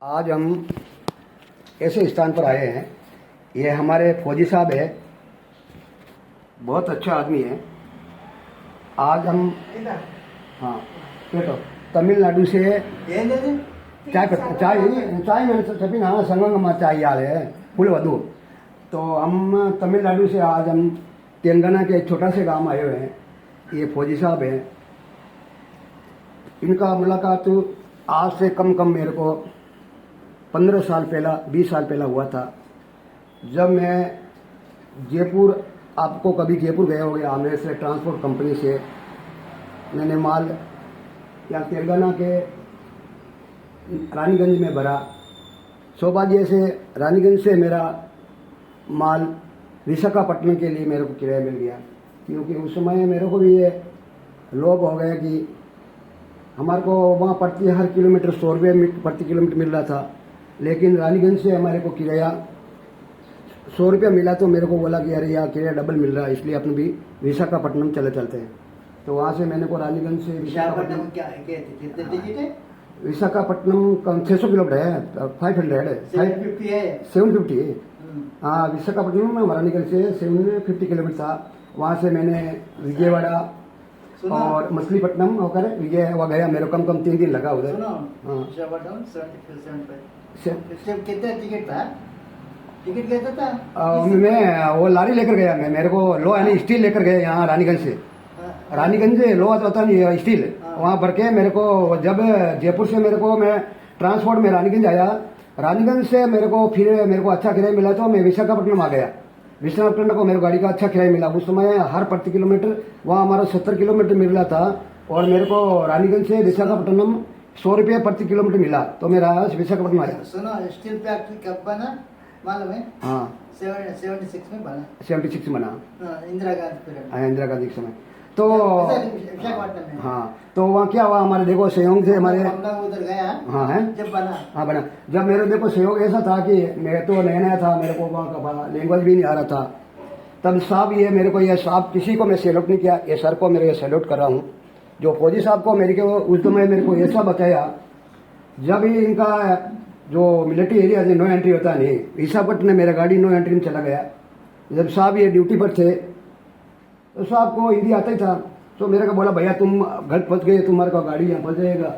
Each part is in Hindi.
आज हम ऐसे स्थान पर आए हैं। ये हमारे फौजी साहब है, बहुत अच्छा आदमी है। आज हम हाँ बेटो तमिलनाडु से चाय चाय चाय मैंने सभी ना संगम में चाय याद है फुल वधु। तो हम तमिलनाडु से आज हम तेलंगाना के एक छोटा से गांव आए हुए हैं। ये फौजी साहब हैं। इनका मुलाकात आज से कम मेरे को 15 साल पहला 20 साल पहला हुआ था, जब मैं जयपुर, आपको कभी जयपुर गए होंगे, आमेर से ट्रांसपोर्ट कंपनी से मैंने माल यहाँ तेलंगाना के रानीगंज में भरा। सौभाग्य से रानीगंज से मेरा माल विशाखापट्टनम के लिए मेरे को किराया मिल गया, क्योंकि उस समय मेरे को भी ये लोभ हो गया कि हमारे को वहाँ प्रति हर किलोमीटर 100 रुपये प्रति किलोमीटर मिल रहा था, लेकिन रानीगंज से हमारे को किराया 100 रुपया मिला। तो मेरे को बोला कि अरे यार किराया डबल मिल रहा है, इसलिए अपने भी विशाखापट्टनम चलते हैं। तो वहाँ से मैंने को रानीगंज से विशाखापट्टनम का 600 किलोमीटर है, 750 है। हाँ, विशाखापट्टनम में रानीगंज से 750 किलोमीटर था। वहाँ से मैंने विजयवाड़ा और मछलीपट्टनम होकर विजय हुआ गया। मेरे कम 3 दिन लगा उधर। टिकट कैसा था? मैं वो लारी लेकर गया, मैं मेरे को लो यानी स्टील लेकर गया यहाँ रानीगंज से। रानीगंज से लो होता नहीं स्टील, वहाँ भर के मेरे को जब जयपुर से मेरे को मैं ट्रांसपोर्ट में रानीगंज आया। रानीगंज से मेरे को अच्छा किराया मिला, तो मैं विशाखापट्टनम आ गया। विशाखापट्टनम को मेरे गाड़ी का अच्छा किराया मिला। उस समय हर प्रति किलोमीटर वहाँ हमारा 70 किलोमीटर मिल रहा था, और मेरे को रानीगंज से विशाखापट्टनम 100 रुपये प्रति किलोमीटर मिला। तो मेरा विशाखापट्टनम आया। सुनो, स्टील फैक्ट्री कब बना मालूम है? हाँ, 76 में बना। 76 में बना। इंदिरा गांधी पीरियड। हाँ, इंदिरा गांधी के समय। तो विशाखापट्टनम में। हाँ, तो वहाँ क्या हुआ, हमारे देखो सहयोग से हमारे उधर गया। हाँ है जब बना। हाँ बना। जब मेरे देखो सहयोग ऐसा था कि मैं तो नया था, मेरे को वहाँ का लैंग्वेज भी नहीं आ रहा था। तब साहब ये मेरे को ये साहब किसी को मैं सैल्यूट नहीं किया, ये सर को मेरे सैल्यूट कर रहा हूँ। जो फौजी साहब को मेरे को उस समय मेरे को ऐसा बताया, जब ही इनका जो मिलिट्री एरिया से नो एंट्री होता नहीं, विशाखापट्टनम में मेरा गाड़ी नो एंट्री में चला गया। जब साहब ये ड्यूटी पर थे तो साहब को हिंदी आता ही था। तो मेरे को बोला, भैया तुम घर फंस गए, तुम्हारे को गाड़ी यहाँ फंस जाएगा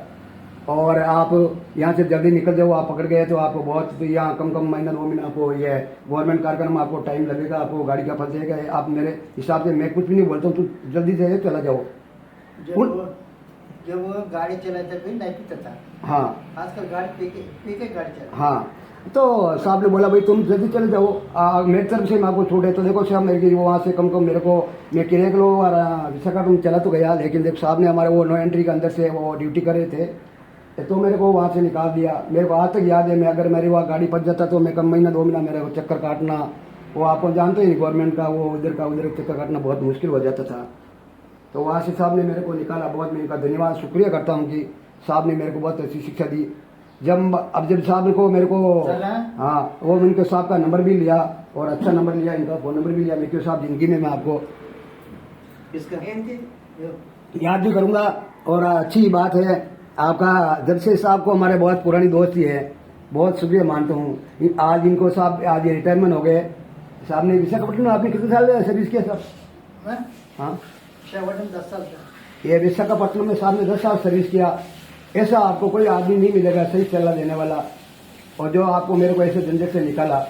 और आप यहाँ से जल्दी निकल जाओ। आप पकड़ गए तो आपको बहुत यहाँ कम महीना 2 महीना आपको ये गवर्नमेंट कार्यक्रम में आपको टाइम लगेगा, आपको गाड़ी का फंस जाएगा। आप मेरे हिसाब से मैं कुछ भी नहीं बोलता हूँ, तू जल्दी से चला जाओ। जब वो गाड़ी चलाता फिर नहीं पीता था। हाँ, आजकल गाड़ी पी के गाड़ी चला। हाँ, तो साहब ने बोला भाई तुम जल्दी चले जाओ, मेरी तरफ से मैं आपको छूट है। तो देखो साहब मेरे को वहाँ से कम मेरे को मैं किराए के लो और विशाखापट्टनम चला तो गया, लेकिन देखो साहब ने हमारे वो नो एंट्री के अंदर से वो ड्यूटी कर रहे थे, तो मेरे को वहाँ से निकाल दिया। मेरे को आज तक याद है, मैं अगर मेरी वहाँ गाड़ी फंस जाता तो मैं कम महीना 2 महीना मेरे को चक्कर काटना, वो आपको जानते ही गवर्नमेंट का वो उधर चक्कर काटना बहुत मुश्किल हो जाता था। तो वहाँ से साहब ने मेरे को निकाला। बहुत मैं इनका धन्यवाद शुक्रिया करता हूँ कि साहब ने मेरे को बहुत अच्छी शिक्षा दी। जब साहब को मेरे को हाँ, वो उनके साहब का नंबर भी लिया और अच्छा नंबर लिया, इनका फोन नंबर भी लिया। मैं क्यों साहब जिंदगी में मैं आपको याद भी करूँगा। और अच्छी बात है आपका, जब से साहब को हमारे बहुत पुरानी दोस्ती है, बहुत शुक्रिया मानता हूँ। आज इनको साहब आज रिटायरमेंट हो गए। साहब ने विशाखापट्टनम आपने कितने साल सर्विस किया साहब? हाँ, 10 साल। ये विशाखापट्टनम में साहब ने 10 साल सर्विस किया। ऐसा आपको कोई आदमी नहीं मिलेगा सही सलाह देने वाला, और जो आपको मेरे को ऐसे झंझट से निकाला।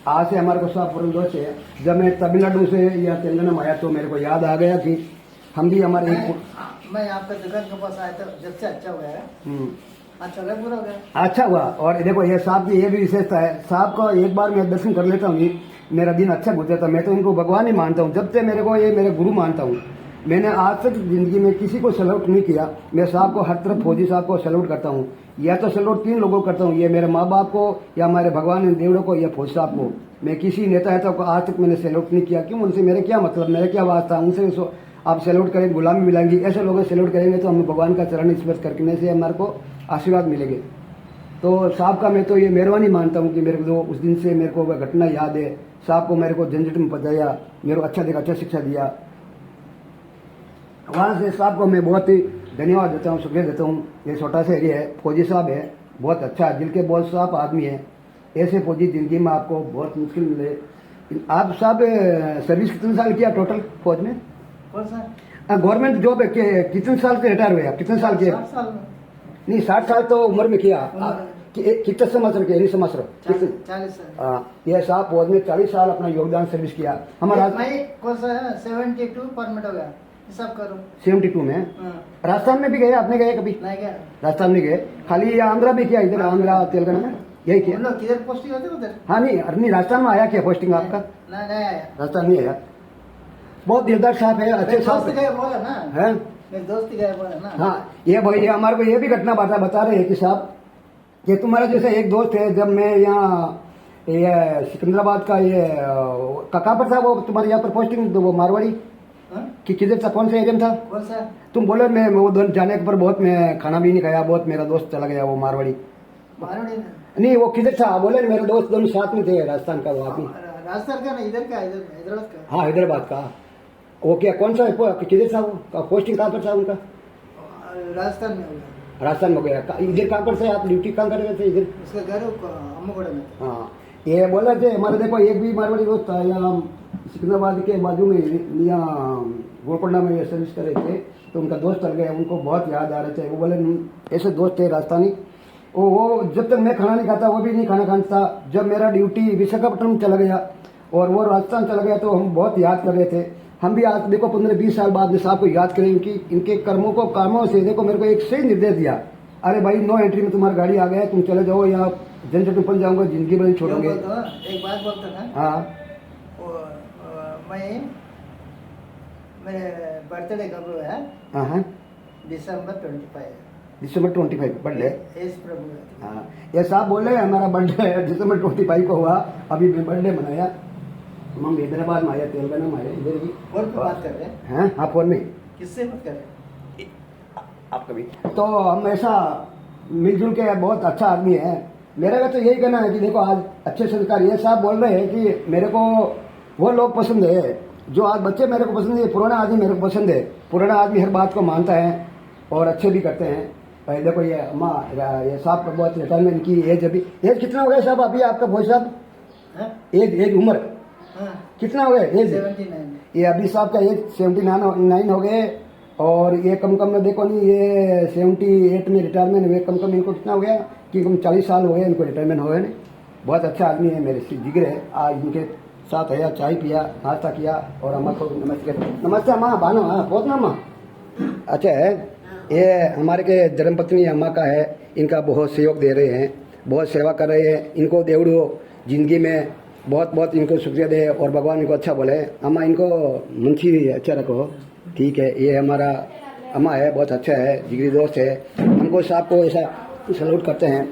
आज से हमारे को साहब पुराने दोस्त है। जब मैं तमिलनाडु से या तेलंगाना में आया तो मेरे को याद आ गया कि हम भी हमारे मैं आपका दुकान के पास आया था, जब से अच्छा हुआ है। अच्छा लगा, पूरा हो गया, अच्छा हुआ। और देखो ये साहब की ये भी विशेषता है, साहब का एक बार मैं दर्शन कर लेता हूँ, मेरा दिन अच्छा गुजरता। मैं तो इनको भगवान ही मानता हूँ, जब से मेरे को ये मेरे गुरु मानता हूँ। मैंने आज तक जिंदगी में किसी को सैल्यूट नहीं किया। मैं साहब को हर तरफ फौजी साहब को सैल्यूट करता हूँ, या तो सैल्यूट 3 लोगों को करता हूँ, ये मेरे माँ बाप को या हमारे भगवान देवड़ों को या फौजी साहब को। मैं किसी नेता को आज तक मैंने सैल्यूट नहीं किया। क्यों? उनसे मेरे क्या मतलब, मेरे क्या वास्ता उनसे? आप सैल्यूट करेंगे गुलामी मिलेंगी, ऐसे लोग सैल्यूट करेंगे तो हमें भगवान का चरण स्पर्श करने से हमारे को आशीर्वाद मिलेंगे। तो साहब का मैं तो ये मेहरबानी मानता हूँ कि मेरे को उस दिन से मेरे को वह घटना याद है। साहब को मेरे को झंझट में फंसाया, मेरे को अच्छा शिक्षा दिया। वहाँ से साहब को मैं बहुत ही धन्यवाद देता हूँ, शुक्रिया देता हूँ। ये छोटा सा एरिया है, फौजी साहब है, बहुत अच्छा दिल के बहुत साफ आदमी है। ऐसे फौजी जिंदगी में आपको बहुत मुश्किल मिले। आप साहब सर्विस कितने साल किया टोटल फौज में? कौन सा? गवर्नमेंट जॉब है कितने साल से रिटायर हुए आप? कितने साल के? 60 साल में। नहीं 60 साल तो उम्र में किया। कितने संवत्सर के? नहीं संवत्सर 40 साल। ये साहब फौज में 40 साल अपना योगदान सर्विस किया। हमारा कौन सा है? 72 परमिट हो गया, हिसाब करो। 72 में राजस्थान में भी गए? आपने गए कभी? नहीं गया। राजस्थान में गए, खाली आंध्रा में किया? इधर आंध्रा तेलंगाना में यही किया? किधर पोस्टिंग होती उधर? हाँ नहीं राजस्थान में आया क्या पोस्टिंग आपका? नहीं आया। राजस्थान नहीं आया। बहुत दिलदार साहब है, अच्छे साहब गए बोला ना है। मेरे दोस्त गए बोला ना। हाँ ये भाई हमारे को ये भी घटना बता रहे हैं कि साहब कि तुम्हारा जैसे एक दोस्त है, जब मैं यहाँ ये सिकंदराबाद का ये कहाँ पर था वो तुम्हारे यहाँ पर पोस्टिंग, वो मारवाड़ी कि किधर था? कौन सा एजेंट था? कौन सा? तुम बोले मैं वो दोनों जाने के पर बहुत मैं खाना भी नहीं खाया, बहुत मेरा दोस्त चला गया वो मारवाड़ी। नहीं वो किधर था? बोले मेरे दोस्त दोनों साथ में थे राजस्थान का वो आदमी। राजस्थान का? नहीं इधर का, हैदराबाद का। हाँ हैदराबाद का। वो क्या कौन सा किधर था वो? पोस्टिंग कहाँ पर था उनका? राजस्थान में होगा। राजस्थान में गया। इधर कहाँ पर से आप ड्यूटी कहाँ कर रहे थे? इधर उसका घर अम्मगोड़ा में। हाँ ये बोला थे हमारे, देखो एक भी मारवाड़ी दोस्त था यहाँ सिकंदराबाद के बाजू में यहाँ गोलकोंडा में सर्विस कर रहे थे, तो उनका दोस्त चल गया, उनको बहुत याद आ रहे थे। वो बोले ऐसे दोस्त थे राजस्थानी, वो जब तक मैं खाना नहीं खाता वो भी नहीं खाना खाता। जब मेरा ड्यूटी विशाखापट्टनम चला गया और वो राजस्थान चला गया तो हम बहुत याद कर रहे थे। हम भी आज देखो 15-20 साल बाद में साहब को याद करें, इनके कामों से देखो मेरे को एक सही निर्देश दिया, अरे भाई नो एंट्री में तुम्हारी गाड़ी आ गया है, तुम चले जाओ, या जनरेटर पर जाऊंगा, जिंदगी भर छोड़ोगे। एक बात बोलता ना। हाँ मैं मेरे बर्थडे कब हुआ है? हाँ December 25। December 25 birthday. यस प्रभु। हाँ ये साहब बोले हमारा बर्थडे December 25 को हुआ, अभी भी बर्थडे मनाया। हम हैदराबाद में आया, तेलंगाना में आया, इधर भी। फोन पे बात कर रहे हैं? हाँ हाँ फोन में। किससे बात कर रहे हैं? आप कभी तो हम ऐसा मिलजुल के बहुत अच्छा आदमी है। मेरा का तो यही कहना है कि देखो आज अच्छे संस्कार, ये साहब बोल रहे हैं कि मेरे को वो लोग पसंद है जो आज बच्चे मेरे को पसंद है, पुराना आदमी मेरे को पसंद है। पुराना आदमी हर बात को मानता है और अच्छे भी करते हैं। भाई देखो ये अम्मा ये साहब का बहुत रिटायरमेंट की एज, अभी एज कितना हो गया साहब अभी आपका? भोज साहब एज उम्र कितना हो गया? एज 79। ये अभी साहब का एज 79 हो गए, और ये कम में देखो नहीं, ये 78 में रिटायरमेंट हुए। कम इनको कितना हो गया कि 40 साल हो गए इनको रिटायरमेंट हो गए। बहुत अच्छा आदमी है, मेरे जिगर है। आज इनके साथ आया, चाय पिया, नाश्ता किया और अम्मा को नमस्ते अम्मा, बानो बहुत ना अम्मा। अच्छा है, ये हमारे के धर्मपत्नी अम्मा का है, इनका बहुत सहयोग दे रहे हैं, बहुत सेवा कर रहे हैं। इनको देवड़ो जिंदगी में बहुत इनको शुक्रिया दे और भगवान इनको अच्छा बोले। अम्मा इनको मुंशी अच्छा रखो, ठीक है। ये हमारा अम्मा है, बहुत अच्छा है, जिगरी दोस्त है। हमको साहब को ऐसा सलूट करते हैं,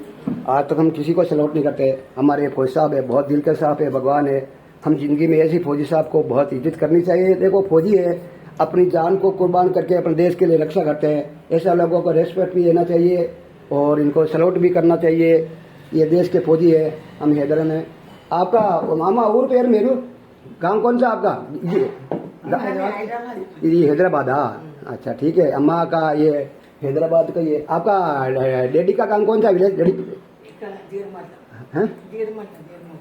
आज तक हम किसी को सलूट नहीं करते। हमारे फौजी साहब है, बहुत दिल के साहब है, भगवान है। हम जिंदगी में ऐसी फौजी साहब को बहुत इज्जत करनी चाहिए। देखो फौजी है, अपनी जान को कुर्बान करके अपने देश के लिए रक्षा करते हैं। ऐसा लोगों को रेस्पेक्ट भी देना चाहिए और इनको सलूट भी करना चाहिए। ये देश के फौजी है। हम हैदराबाद में आपका मामा ऊर पेर मेरू गांव कौन सा आपका? ये हैदराबाद। हाँ अच्छा ठीक है। अम्मा का ये हैदराबाद का, ये आपका डैडी का गांव कौन सा विलेज?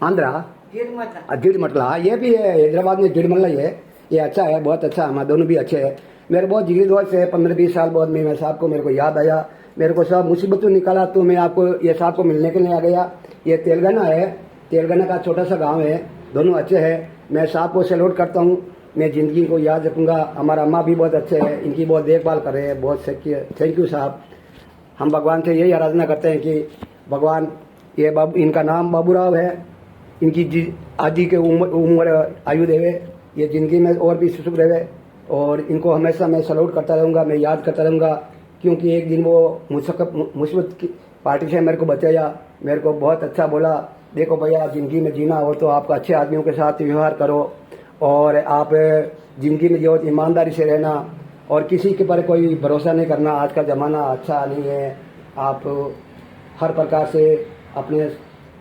आंध्रा जीड़मटला। ये भी है हैदराबाद में, जीड़मल्ला ही है। ये अच्छा है, बहुत अच्छा। हमारे दोनों भी अच्छे हैं। मेरे बहुत जिगरी दोस्त है, 15-20 साल बाद में साहब को मेरे को याद आया, मेरे को सब मुसीबतों निकाला तो मैं आपको ये साहब को मिलने के लिए आ गया। ये तेलंगाना है, तेलंगाना का छोटा सा गांव है। दोनों अच्छे हैं, मैं साहब को सैल्यूट करता हूँ। मैं ज़िंदगी को याद रखूंगा। हमारा अम्मा भी बहुत अच्छे हैं, इनकी बहुत देखभाल कर रहे हैं, बहुत थैंक यू साहब। हम भगवान से यही आराधना करते हैं कि भगवान ये इनका नाम बाबूराव है, इनकी आदि के उम्र आयु देवे, ये ज़िंदगी में और भी सुख रहे। और इनको हमेशा मैं सैल्यूट करता रहूँगा, मैं याद करता रहूँगा, क्योंकि एक दिन वो मुसीबत की पार्टी से मेरे को बचाया, मेरे को बहुत अच्छा बोला। देखो भैया ज़िंदगी में जीना हो तो आपको अच्छे आदमियों के साथ व्यवहार करो और आप ज़िंदगी में जो ईमानदारी से रहना और किसी के पर कोई भरोसा नहीं करना। आज का ज़माना अच्छा नहीं है। आप हर प्रकार से अपने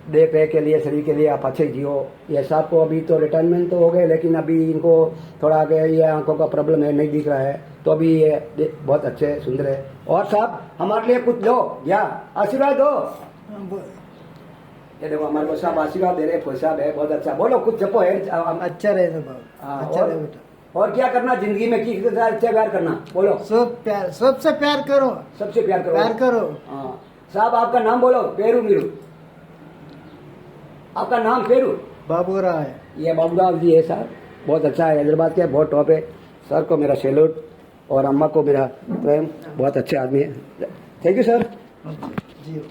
देह पे के लिए, शरीर के लिए आप अच्छे जियो। ये साहब को अभी तो रिटायरमेंट तो हो गए, लेकिन अभी इनको थोड़ा आगे ये आंखों का प्रॉब्लम है, नहीं दिख रहा है, तो अभी ये बहुत अच्छे सुंदर है। और साहब हमारे लिए कुछ दो या आशीर्वाद दो। ये देखो हमारे को साहब आशीर्वाद दे रहे हैं, साहब है बहुत अच्छा। बोलो कुछ जपो है। अच्छा रहे तो बाबू, हाँ, अच्छा रहे बेटा। और क्या करना जिंदगी में, किसी के साथ अच्छा प्यार करना, बोलो। सब प्यार, सबसे प्यार करो, सबसे प्यार करो। प्यार करो। हाँ साहब, आपका नाम बोलो। पेरू मीरू, आपका नाम पेरू बाबूराव है। ये बाबूराव जी है साहब, बहुत अच्छा है, हैदराबाद के, बहुत टॉप है। सर को मेरा सैल्यूट और अम्मा को मेरा प्रेम, बहुत अच्छे आदमी है। Thank you sir. जी।